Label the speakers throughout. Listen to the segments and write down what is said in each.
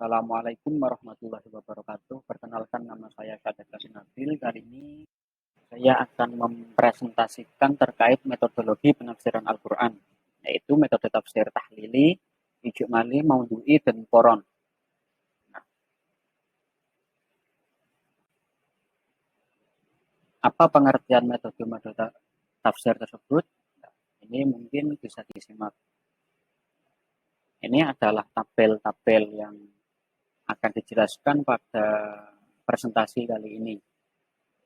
Speaker 1: Assalamualaikum warahmatullahi wabarakatuh. Perkenalkan, nama saya Syahdat Nabil. Kali ini saya akan mempresentasikan terkait metodologi penafsiran Al-Quran, yaitu metode tafsir tahlili, ijmali, maudhu'i, dan qoron. Nah, apa pengertian metode tafsir tersebut? Nah, ini mungkin bisa disimak. Ini adalah tabel-tabel yang akan dijelaskan pada presentasi kali ini.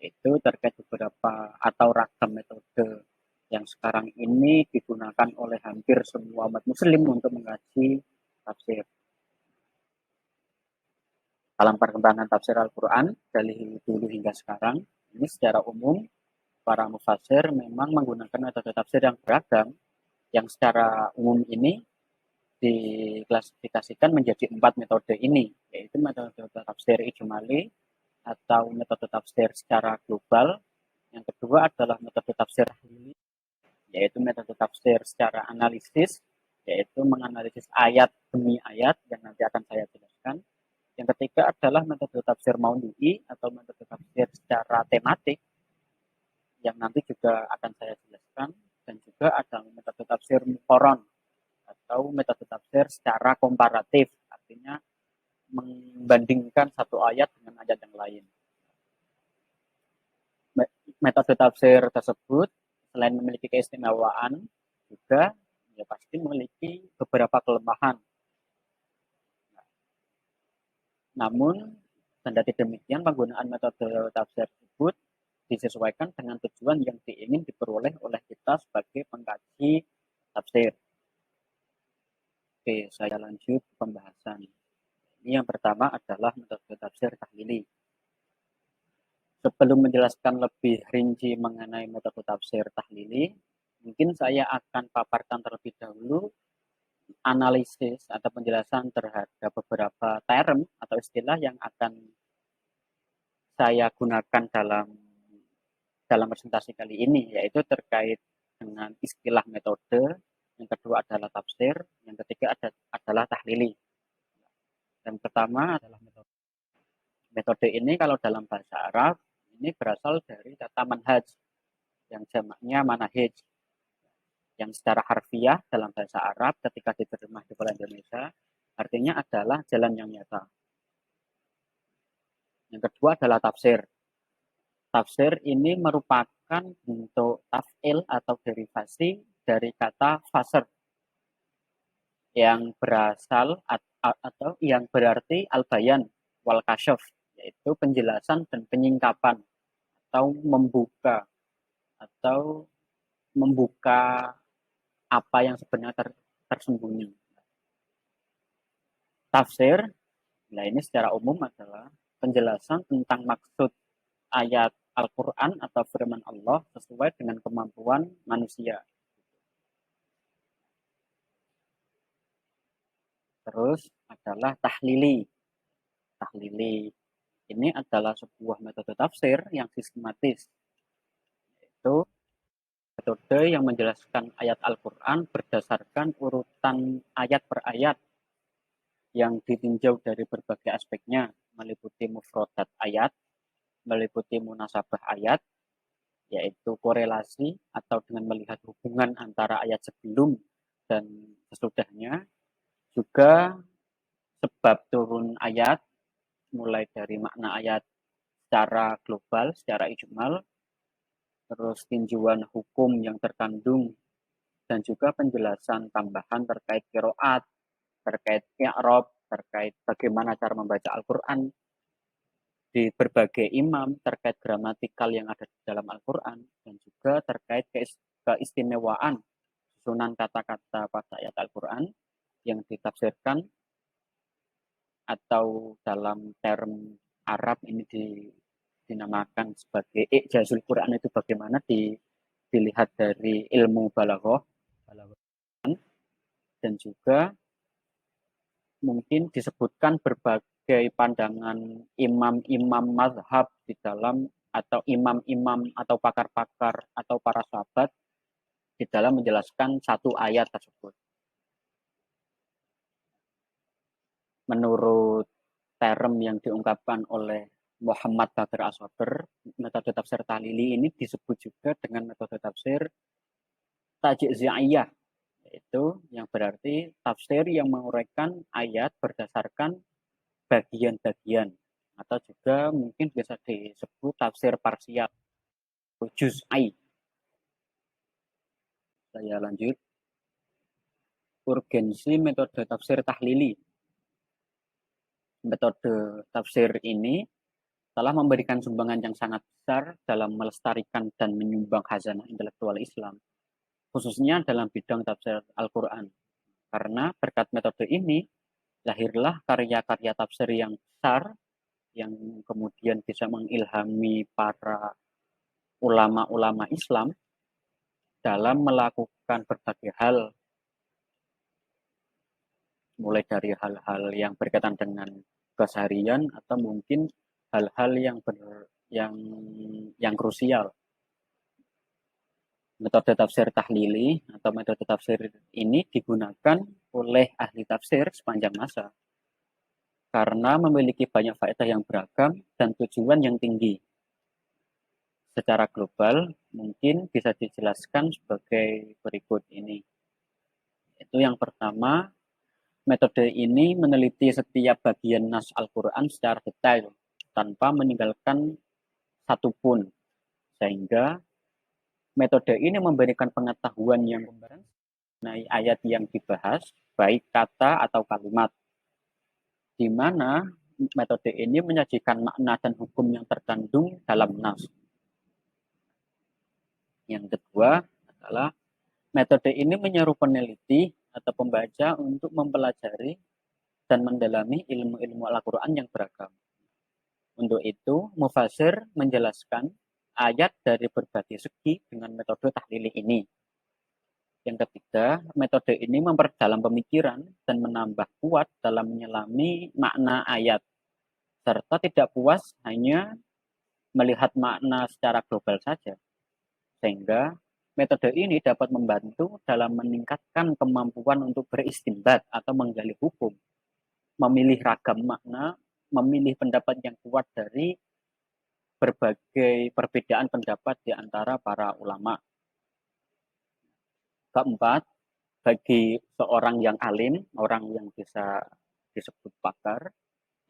Speaker 1: Itu terkait beberapa atau ragam metode yang sekarang ini digunakan oleh hampir semua umat muslim untuk mengkaji tafsir. Dalam perkembangan tafsir Al-Quran dari dulu hingga sekarang, ini secara umum para mufassir memang menggunakan metode tafsir yang beragam, yang secara umum ini diklasifikasikan menjadi 4 metode ini, yaitu metode tafsir ijmali atau metode tafsir secara global. Yang kedua adalah metode tafsir tahlili, yaitu metode tafsir secara analisis, yaitu menganalisis ayat demi ayat yang nanti akan saya jelaskan. Yang ketiga adalah metode tafsir maudhu'i atau metode tafsir secara tematik yang nanti juga akan saya jelaskan. Dan juga ada metode tafsir muqaron atau metode tafsir secara komparatif, artinya membandingkan satu ayat dengan ayat yang lain. Metode tafsir tersebut selain memiliki keistimewaan juga ya pasti memiliki beberapa kelemahan. Namun kendati demikian, penggunaan metode tafsir tersebut disesuaikan dengan tujuan yang ingin diperoleh oleh kita sebagai pengkaji tafsir. Oke, saya lanjut pembahasan. Ini yang pertama adalah metode tafsir tahlili. Sebelum menjelaskan lebih rinci mengenai metode tafsir tahlili, mungkin saya akan paparkan terlebih dahulu analisis atau penjelasan terhadap beberapa term atau istilah yang akan saya gunakan dalam presentasi kali ini, yaitu terkait dengan istilah metode, yang kedua adalah tafsir, yang ketiga adalah tahlili. Yang pertama adalah metode. Metode ini kalau dalam bahasa Arab ini berasal dari kata manhaj yang jamaknya manahij, yang secara harfiah dalam bahasa Arab ketika diterjemah di bahasa Indonesia artinya adalah jalan yang nyata. Yang kedua adalah tafsir. Tafsir ini merupakan bentuk taf'il atau derivasi dari kata fasr yang berasal atau yang berarti al-bayan wal kasyaf, yaitu penjelasan dan penyingkapan atau membuka apa yang sebenarnya tersembunyi. Tafsir, nah ini secara umum adalah penjelasan tentang maksud ayat Al-Quran atau firman Allah sesuai dengan kemampuan manusia. Terus adalah tahlili. Tahlili ini adalah sebuah metode tafsir yang sistematis, yaitu metode yang menjelaskan ayat Al-Quran berdasarkan urutan ayat per ayat yang ditinjau dari berbagai aspeknya, meliputi mufradat ayat, meliputi munasabah ayat, yaitu korelasi atau dengan melihat hubungan antara ayat sebelum dan sesudahnya, juga sebab turun ayat, mulai dari makna ayat secara global, secara ijmal, terus tinjauan hukum yang terkandung, dan juga penjelasan tambahan terkait qiraat, terkait i'rab, terkait bagaimana cara membaca Al-Quran di berbagai imam, terkait gramatikal yang ada di dalam Al-Quran, dan juga terkait keistimewaan susunan kata-kata pada ayat Al-Quran yang ditafsirkan atau dalam term Arab ini dinamakan sebagai i'jazul Quran. Itu bagaimana dilihat dari ilmu balaghah dan juga mungkin disebutkan berbagai pandangan imam-imam mazhab di dalam, atau imam-imam atau pakar-pakar atau para sahabat di dalam menjelaskan satu ayat tersebut. Menurut term yang diungkapkan oleh Muhammad Bakr As-Sabr, metode tafsir tahlili ini disebut juga dengan metode tafsir tajzi'iyah, yaitu yang berarti tafsir yang menguraikan ayat berdasarkan bagian-bagian, atau juga mungkin bisa disebut tafsir parsial, juz'i. Saya lanjut. Urgensi metode tafsir tahlili. Metode tafsir ini telah memberikan sumbangan yang sangat besar dalam melestarikan dan menyumbang khazanah intelektual Islam, khususnya dalam bidang tafsir Al-Quran. Karena berkat metode ini, lahirlah karya-karya tafsir yang besar, yang kemudian bisa mengilhami para ulama-ulama Islam dalam melakukan berbagai hal, mulai dari hal-hal yang berkaitan dengan keseharian atau mungkin hal-hal yang krusial. Metode tafsir tahlili atau metode tafsir ini digunakan oleh ahli tafsir sepanjang masa karena memiliki banyak faedah yang beragam dan tujuan yang tinggi. Secara global mungkin bisa dijelaskan sebagai berikut ini. Itu yang pertama, metode ini meneliti setiap bagian nas Al-Quran secara detail tanpa meninggalkan satupun, sehingga metode ini memberikan pengetahuan yang komprehensif mengenai ayat yang dibahas, baik kata atau kalimat, di mana metode ini menyajikan makna dan hukum yang terkandung dalam nas. Yang kedua adalah metode ini menyeru peneliti atau pembaca untuk mempelajari dan mendalami ilmu-ilmu Al-Quran yang beragam. Untuk itu, mufasir menjelaskan ayat dari berbagai segi dengan metode tahlili ini. Yang ketiga, metode ini memperdalam pemikiran dan menambah kuat dalam menyelami makna ayat, serta tidak puas hanya melihat makna secara global saja. Sehingga metode ini dapat membantu dalam meningkatkan kemampuan untuk beristinbat atau menggali hukum, memilih ragam makna, memilih pendapat yang kuat dari berbagai perbedaan pendapat di antara para ulama. Keempat, bagi seorang yang alim, orang yang bisa disebut pakar,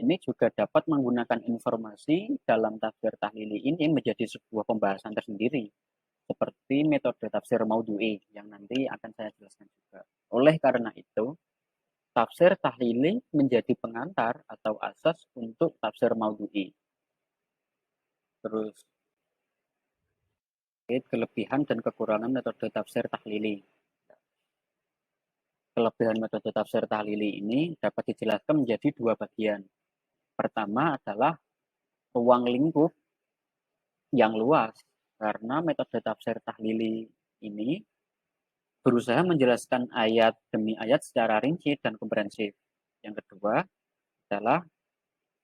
Speaker 1: ini juga dapat menggunakan informasi dalam tafsir tahlili ini menjadi sebuah pembahasan tersendiri, seperti metode tafsir maudhu'i yang nanti akan saya jelaskan juga. Oleh karena itu, tafsir tahlili menjadi pengantar atau asas untuk tafsir maudhu'i. Terus, kelebihan dan kekurangan metode tafsir tahlili. Kelebihan metode tafsir tahlili ini dapat dijelaskan menjadi dua bagian. Pertama adalah ruang lingkup yang luas, karena metode tafsir tahlili ini berusaha menjelaskan ayat demi ayat secara rinci dan komprehensif. Yang kedua adalah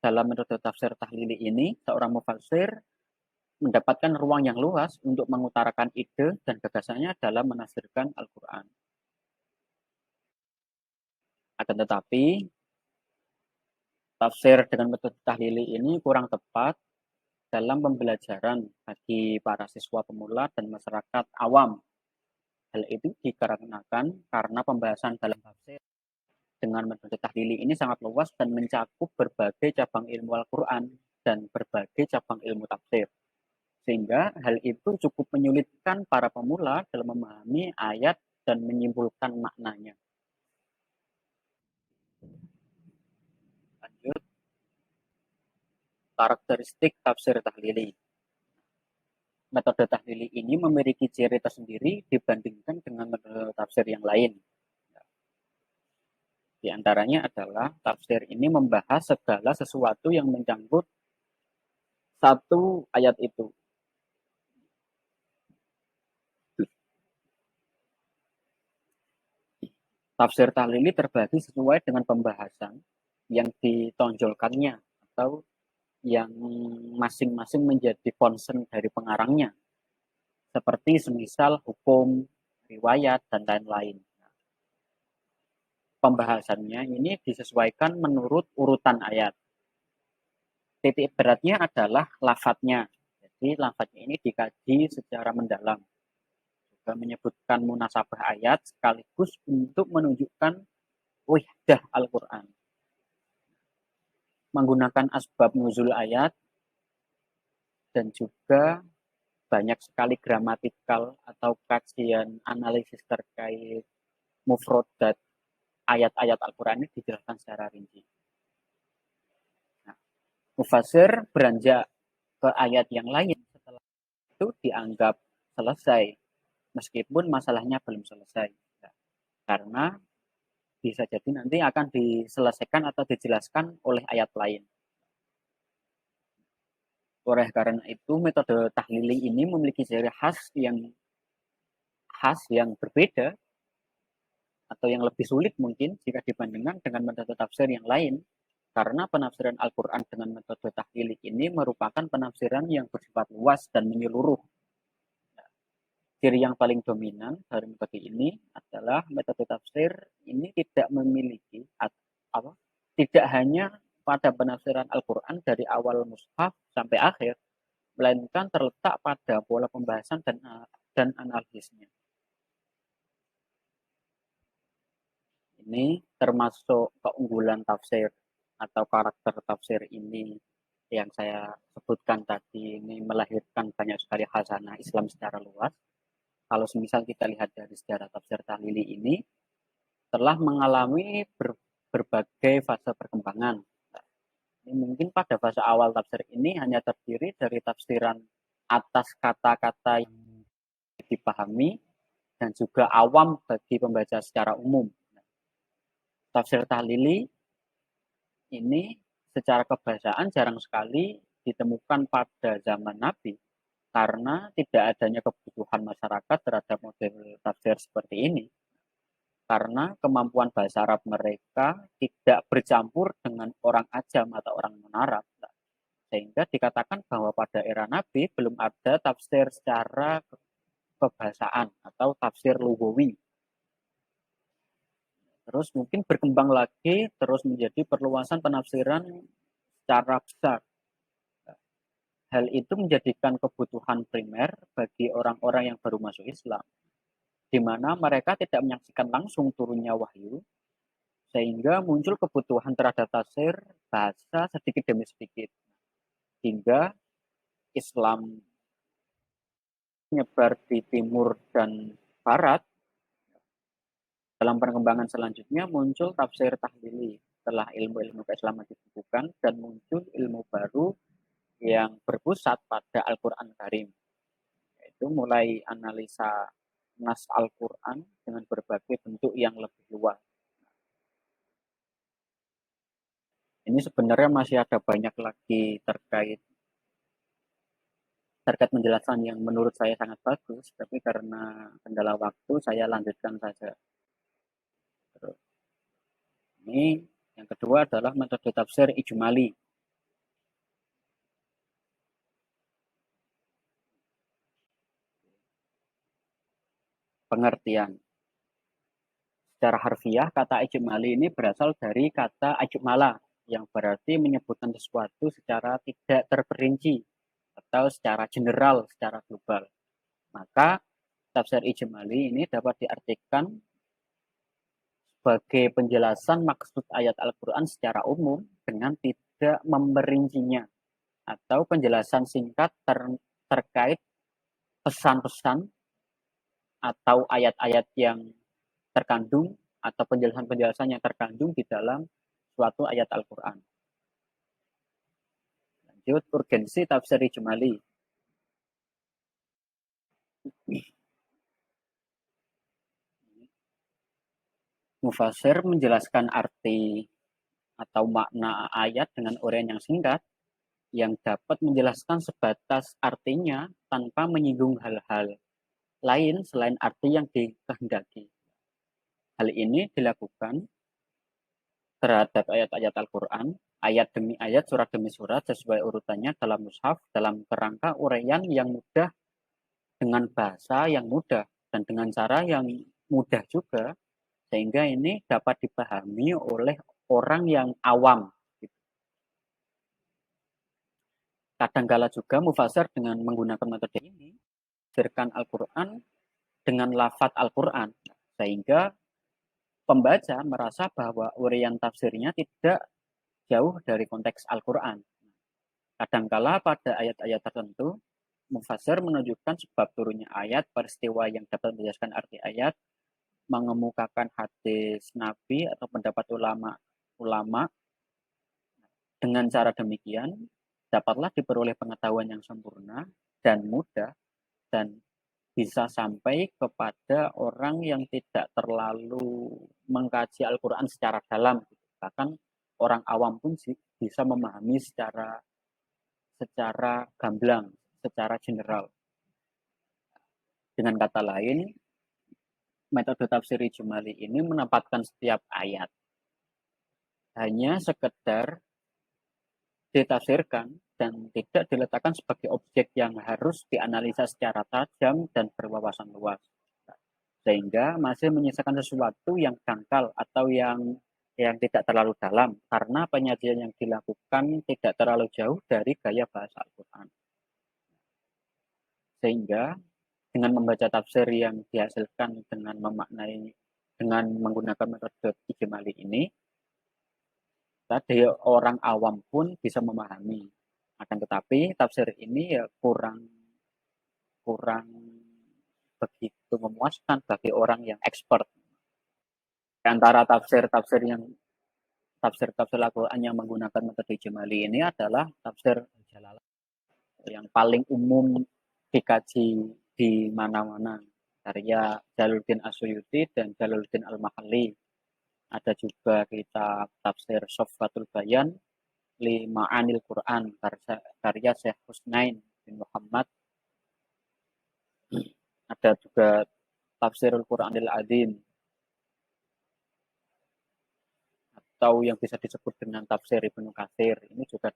Speaker 1: dalam metode tafsir tahlili ini, seorang mufassir mendapatkan ruang yang luas untuk mengutarakan ide dan gagasannya dalam menafsirkan Al-Quran. Akan tetapi, tafsir dengan metode tahlili ini kurang tepat dalam pembelajaran bagi para siswa pemula dan masyarakat awam. Hal itu dikarenakan karena pembahasan dalam tafsir dengan metode tahlili ini sangat luas dan mencakup berbagai cabang ilmu Al-Quran dan berbagai cabang ilmu tafsir. Sehingga hal itu cukup menyulitkan para pemula dalam memahami ayat dan menyimpulkan maknanya. Lanjut, karakteristik tafsir tahlili. Metode tahlili ini memiliki ciri tersendiri dibandingkan dengan metode tafsir yang lain. Di antaranya adalah tafsir ini membahas segala sesuatu yang menyangkut satu ayat itu. Tafsir tahlili terbagi sesuai dengan pembahasan yang ditonjolkannya atau yang masing-masing menjadi concern dari pengarangnya, seperti semisal hukum, riwayat, dan lain-lain. Pembahasannya ini disesuaikan menurut urutan ayat. titik beratnya adalah lafadznya. Jadi lafadznya ini dikaji secara mendalam. Juga menyebutkan munasabah ayat sekaligus untuk menunjukkan wihdah Al-Quran. Menggunakan asbab nuzul ayat dan juga banyak sekali gramatikal atau kajian analisis terkait mufrodat ayat-ayat Al-Quran ini dijelaskan secara rinci. Nah, mufasir beranjak ke ayat yang lain setelah itu dianggap selesai, meskipun masalahnya belum selesai. Nah, karena bisa jadi nanti akan diselesaikan atau dijelaskan oleh ayat lain. Oleh karena itu, metode tahlili ini memiliki ciri khas yang berbeda atau yang lebih sulit mungkin jika dibandingkan dengan metode tafsir yang lain. Karena penafsiran Al-Quran dengan metode tahlili ini merupakan penafsiran yang bersifat luas dan menyeluruh. Ciri yang paling dominan dari metode ini adalah metode tafsir ini tidak memiliki tidak hanya pada penafsiran Al-Quran dari awal mushaf sampai akhir, melainkan terletak pada pola pembahasan dan analisisnya. Ini termasuk keunggulan tafsir atau karakter tafsir ini yang saya sebutkan tadi, ini melahirkan banyak sekali khazanah Islam secara luas. Kalau semisal kita lihat dari sejarah tafsir tahlili ini, telah mengalami berbagai fase perkembangan. Ini mungkin pada fase awal tafsir ini hanya terdiri dari tafsiran atas kata-kata yang dipahami dan juga awam bagi pembaca secara umum. Tafsir tahlili ini secara kebahasaan jarang sekali ditemukan pada zaman Nabi karena tidak adanya kebutuhan masyarakat terhadap model tafsir seperti ini. Karena kemampuan bahasa Arab mereka tidak bercampur dengan orang ajam atau orang non-Arab. Sehingga dikatakan bahwa pada era Nabi belum ada tafsir secara kebahasaan atau tafsir lugawi. Terus mungkin berkembang lagi terus menjadi perluasan penafsiran secara besar. Hal itu menjadikan kebutuhan primer bagi orang-orang yang baru masuk Islam, di mana mereka tidak menyaksikan langsung turunnya wahyu, sehingga muncul kebutuhan terhadap tafsir bahasa sedikit demi sedikit. Hingga Islam menyebar di timur dan barat. Dalam perkembangan selanjutnya muncul tafsir tahlili setelah ilmu-ilmu keislaman dibukukan dan muncul ilmu baru yang berpusat pada Al-Quran Karim, yaitu mulai analisa nas Al-Quran dengan berbagai bentuk yang lebih luas. Ini sebenarnya masih ada banyak lagi terkait penjelasan yang menurut saya sangat bagus, tapi karena kendala waktu saya lanjutkan saja. Terus, ini yang kedua adalah metode tafsir ijmali. Pengertian. Secara harfiah, kata ijmali ini berasal dari kata ajmala, yang berarti menyebutkan sesuatu secara tidak terperinci atau secara general, secara global. Maka tafsir ijmali ini dapat diartikan sebagai penjelasan maksud ayat Al-Quran secara umum dengan tidak memperincinya, atau penjelasan singkat terkait pesan-pesan atau ayat-ayat yang terkandung atau penjelasan-penjelasan yang terkandung di dalam suatu ayat Al-Quran. Lanjut, urgensi tafsir ijmali. Mufasir menjelaskan arti atau makna ayat dengan uraian yang singkat yang dapat menjelaskan sebatas artinya tanpa menyinggung hal-hal lain selain arti yang dikehendaki. Hal ini dilakukan terhadap ayat-ayat Al-Quran, ayat demi ayat, surat demi surat sesuai urutannya dalam mushaf dalam kerangka uraian yang mudah dengan bahasa yang mudah dan dengan cara yang mudah juga, sehingga ini dapat dipahami oleh orang yang awam. Kadangkala juga mufasir dengan menggunakan metode ini menafsirkan Al-Quran dengan lafadz Al-Quran, sehingga pembaca merasa bahwa uraian tafsirnya tidak jauh dari konteks Al-Quran. Kadangkala pada ayat-ayat tertentu, mufasir menunjukkan sebab turunnya ayat, peristiwa yang dapat menjelaskan arti ayat, mengemukakan hadis Nabi atau pendapat ulama. Dengan cara demikian, dapatlah diperoleh pengetahuan yang sempurna dan mudah dan bisa sampai kepada orang yang tidak terlalu mengkaji Al-Quran secara dalam. Bahkan orang awam pun bisa memahami secara gamblang, secara general. Dengan kata lain, metode tafsir ijmali ini menempatkan setiap ayat hanya sekedar ditafsirkan dan tidak diletakkan sebagai objek yang harus dianalisa secara tajam dan berwawasan luas. Sehingga masih menyisakan sesuatu yang dangkal atau yang tidak terlalu dalam karena penyajian yang dilakukan tidak terlalu jauh dari gaya bahasa Al-Quran. Sehingga dengan membaca tafsir yang dihasilkan dengan menggunakan metode ijmali ini, tadi orang awam pun bisa memahami. Akan tetapi tafsir ini ya kurang kurang begitu memuaskan bagi orang yang expert. Antara tafsir Al-Quran yang menggunakan metode ijmali ini adalah tafsir yang paling umum dikaji di mana-mana, karya Jalaluddin As-Suyuti dan Jalaluddin Al-Mahalli. Ada juga kitab tafsir Sofwatul Bayan li Ma'anil Quran karya Syekh Husnain bin Muhammad. Ada juga Tafsirul Quranil Azim atau yang bisa disebut dengan tafsir Ibnu Katsir. Ini juga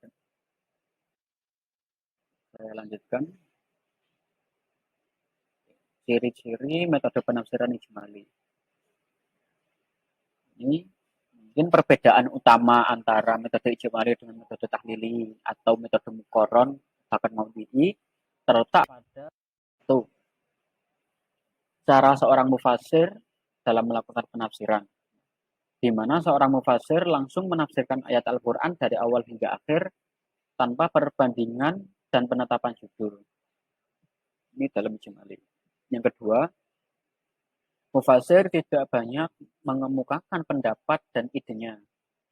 Speaker 1: saya lanjutkan. Ciri-ciri metode penafsiran ijmali. Ini mungkin perbedaan utama antara metode ijmali dengan metode tahlili atau metode muqarron bahkan maudhi'i terletak pada itu cara seorang mufasir dalam melakukan penafsiran, di mana seorang mufasir langsung menafsirkan ayat Al-Quran dari awal hingga akhir tanpa perbandingan dan penetapan judul. Ini dalam ijmali. Yang kedua, mufasir tidak banyak mengemukakan pendapat dan idenya.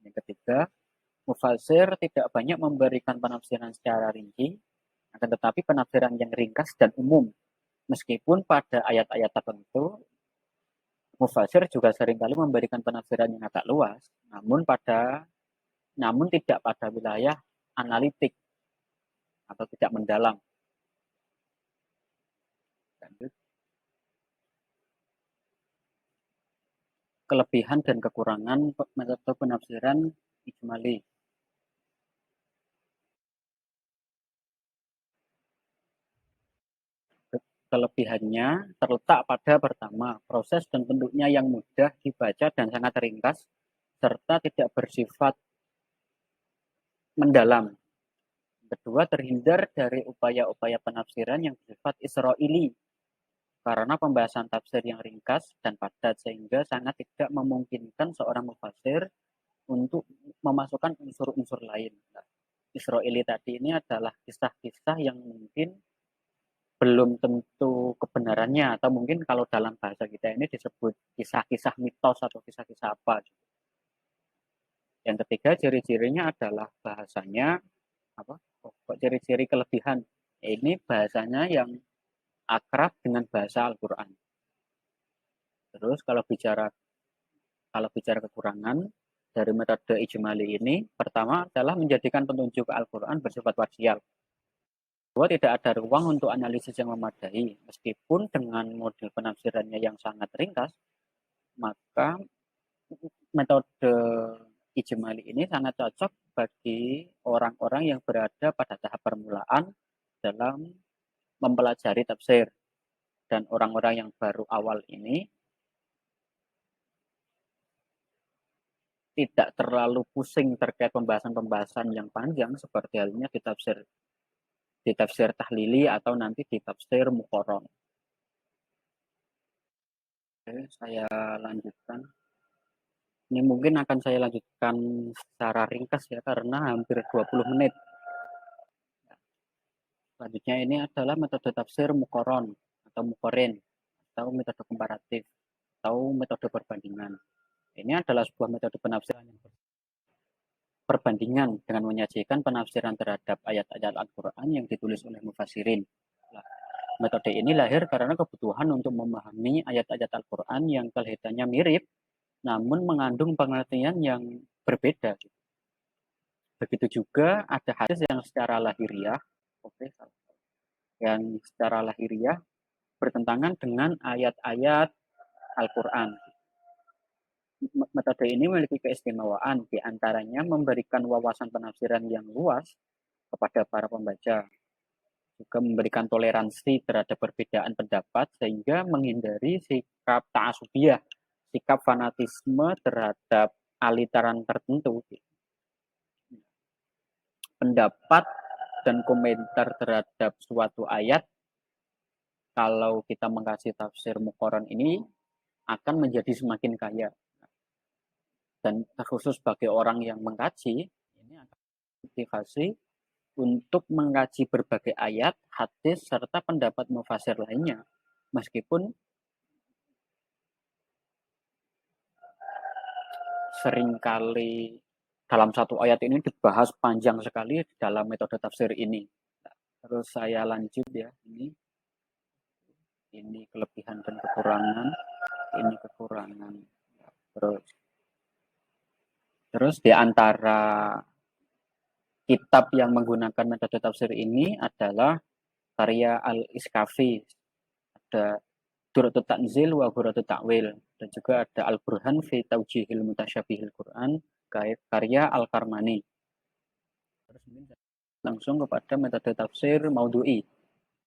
Speaker 1: Yang ketiga, mufasir tidak banyak memberikan penafsiran secara rinci, akan tetapi penafsiran yang ringkas dan umum. Meskipun pada ayat-ayat tertentu, mufasir juga seringkali memberikan penafsiran yang agak luas, namun tidak pada wilayah analitik atau tidak mendalam. Lanjut. Kelebihan dan kekurangan metode penafsiran ijmali. Kelebihannya terletak pada pertama, proses dan bentuknya yang mudah dibaca dan sangat ringkas, serta tidak bersifat mendalam. Kedua, terhindar dari upaya-upaya penafsiran yang bersifat Israili, karena pembahasan tafsir yang ringkas dan padat sehingga sangat tidak memungkinkan seorang mufasir untuk memasukkan unsur-unsur lain. Nah, Israili tadi ini adalah kisah-kisah yang mungkin belum tentu kebenarannya, atau mungkin kalau dalam bahasa kita ini disebut kisah-kisah mitos atau kisah-kisah apa. Yang ketiga, ciri-cirinya adalah bahasanya apa? Ciri-ciri kelebihan. Ini bahasanya yang akrab dengan bahasa Al-Quran. Terus kalau bicara kekurangan dari metode ijmali ini, pertama adalah menjadikan petunjuk Al-Quran bersifat parsial. Kedua, tidak ada ruang untuk analisis yang memadai. Meskipun dengan model penafsirannya yang sangat ringkas, maka metode ijmali ini sangat cocok bagi orang-orang yang berada pada tahap permulaan dalam mempelajari tafsir. Dan orang-orang yang baru awal ini tidak terlalu pusing terkait pembahasan-pembahasan yang panjang seperti halnya di tafsir di tafsir tahlili atau nanti di tafsir muqarron. Oke, saya lanjutkan. Ini mungkin akan saya lanjutkan secara ringkas ya, karena hampir 20 menit. Selanjutnya ini adalah metode tafsir muqarron atau muqarrin, atau metode komparatif, atau metode perbandingan. Ini adalah sebuah metode penafsiran yang perbandingan dengan menyajikan penafsiran terhadap ayat-ayat Al-Quran yang ditulis oleh mufassirin. Metode ini lahir karena kebutuhan untuk memahami ayat-ayat Al-Quran yang kelihatannya mirip, namun mengandung pengertian yang berbeda. Begitu juga ada hadis yang secara lahiriah, yang secara lahiriah bertentangan dengan ayat-ayat Al-Quran. Metode ini memiliki keistimewaan, di antaranya memberikan wawasan penafsiran yang luas kepada para pembaca, juga memberikan toleransi terhadap perbedaan pendapat, sehingga menghindari sikap ta'asubiyah, sikap fanatisme terhadap aliran tertentu. Pendapat dan komentar terhadap suatu ayat, kalau kita mengkaji tafsir muqarron ini, akan menjadi semakin kaya. Dan khusus bagi orang yang mengkaji, ini akan motivasi untuk mengkaji berbagai ayat, hadis, serta pendapat mufassir lainnya. Meskipun seringkali dalam satu ayat ini dibahas panjang sekali dalam metode tafsir ini. Terus saya lanjut ya, ini kelebihan dan kekurangan, ini kekurangan. Terus di antara kitab yang menggunakan metode tafsir ini adalah karya Al-Iskafi, ada Durratut Tanzil wa Ghurratut Ta'wil, dan juga ada Al-Burhan fi Taujihil Mutasyabihil Quran karya Al-Karmani. Terus langsung kepada metode tafsir Maudhu'i.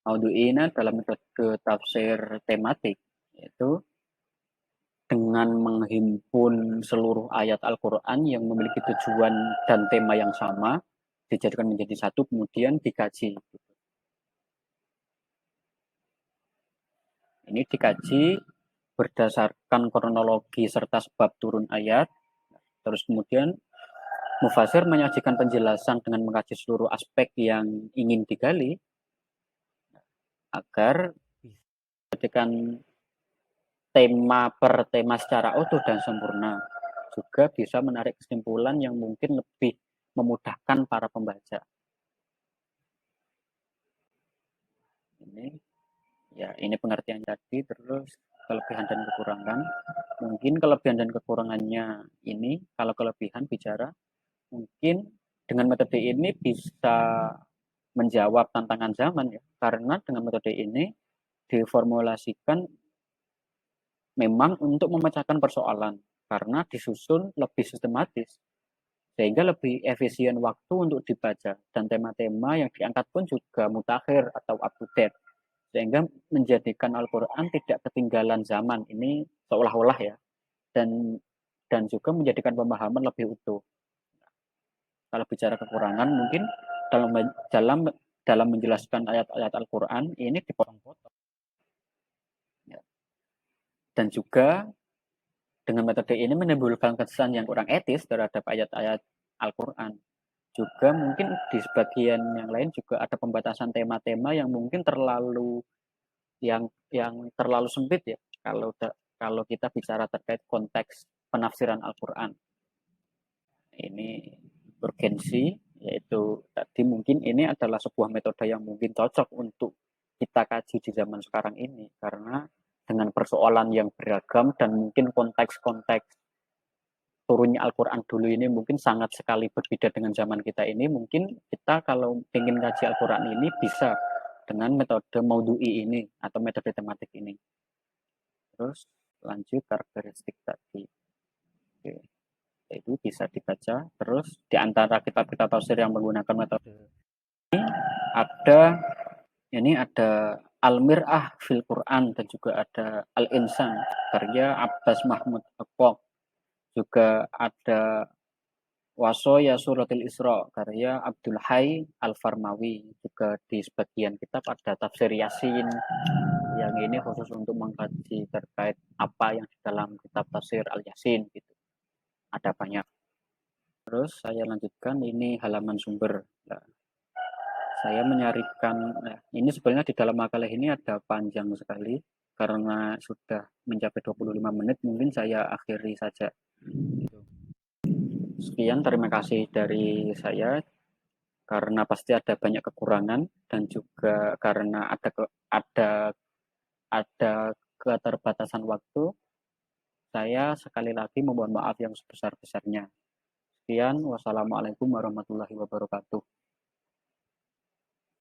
Speaker 1: Maudhu'i ini adalah metode tafsir tematik, yaitu dengan menghimpun seluruh ayat Al-Quran yang memiliki tujuan dan tema yang sama, dijadikan menjadi satu, kemudian dikaji. Ini dikaji berdasarkan kronologi serta sebab turun ayat. Terus kemudian mufassir menyajikan penjelasan dengan mengkaji seluruh aspek yang ingin digali, agar dijadikan tema per tema secara utuh dan sempurna, juga bisa menarik kesimpulan yang mungkin lebih memudahkan para pembaca. Ini pengertian tadi. Terus kelebihan dan kekurangan. Mungkin kelebihan dan kekurangannya ini, kalau kelebihan bicara, mungkin dengan metode ini bisa menjawab tantangan zaman ya, karena dengan metode ini diformulasikan memang untuk memecahkan persoalan, karena disusun lebih sistematis, sehingga lebih efisien waktu untuk dibaca, dan tema-tema yang diangkat pun juga mutakhir atau up to date, sehingga menjadikan Al-Quran tidak ketinggalan zaman. Ini seolah-olah ya, dan juga menjadikan pemahaman lebih utuh. Kalau bicara kekurangan, mungkin dalam menjelaskan ayat-ayat Al-Quran ini dipotong-potong. Dan juga dengan metode ini menimbulkan kesan yang kurang etis terhadap ayat-ayat Al-Quran. Juga mungkin di sebagian yang lain juga ada pembatasan tema-tema yang mungkin terlalu sempit ya, kalau kita bicara terkait konteks penafsiran Al-Quran. Ini urgensi, yaitu tadi mungkin ini adalah sebuah metode yang mungkin cocok untuk kita kaji di zaman sekarang ini, karena dengan persoalan yang beragam dan mungkin konteks-konteks turunnya Al-Quran dulu ini mungkin sangat sekali berbeda dengan zaman kita ini. Mungkin kita kalau ingin kaji Al-Quran ini bisa dengan metode Maudhu'i ini atau metode tematik ini. Terus lanjut karakteristik tadi. Oke. Itu bisa dibaca. Terus di antara kitab-kitab tafsir yang menggunakan metode ini ada Al-Mir'ah fil Quran, dan juga ada Al-Insan karya Abbas Mahmud Haqqaq. Juga ada Wasoya Suratul Isra karya Abdul Hayy Al-Farmawi. Juga di sebagian kitab ada tafsir Yasin, yang ini khusus untuk mengkaji terkait apa yang di dalam kitab tafsir Al-Yasin gitu. Ada banyak. Terus saya lanjutkan, ini halaman sumber. Nah, saya menyarikan, ini sebenarnya di dalam makalah ini ada panjang sekali, karena sudah mencapai 25 menit, mungkin saya akhiri saja. Sekian, terima kasih dari saya, karena pasti ada banyak kekurangan dan juga karena ada keterbatasan waktu, saya sekali lagi memohon maaf yang sebesar-besarnya. Sekian, wassalamualaikum warahmatullahi wabarakatuh.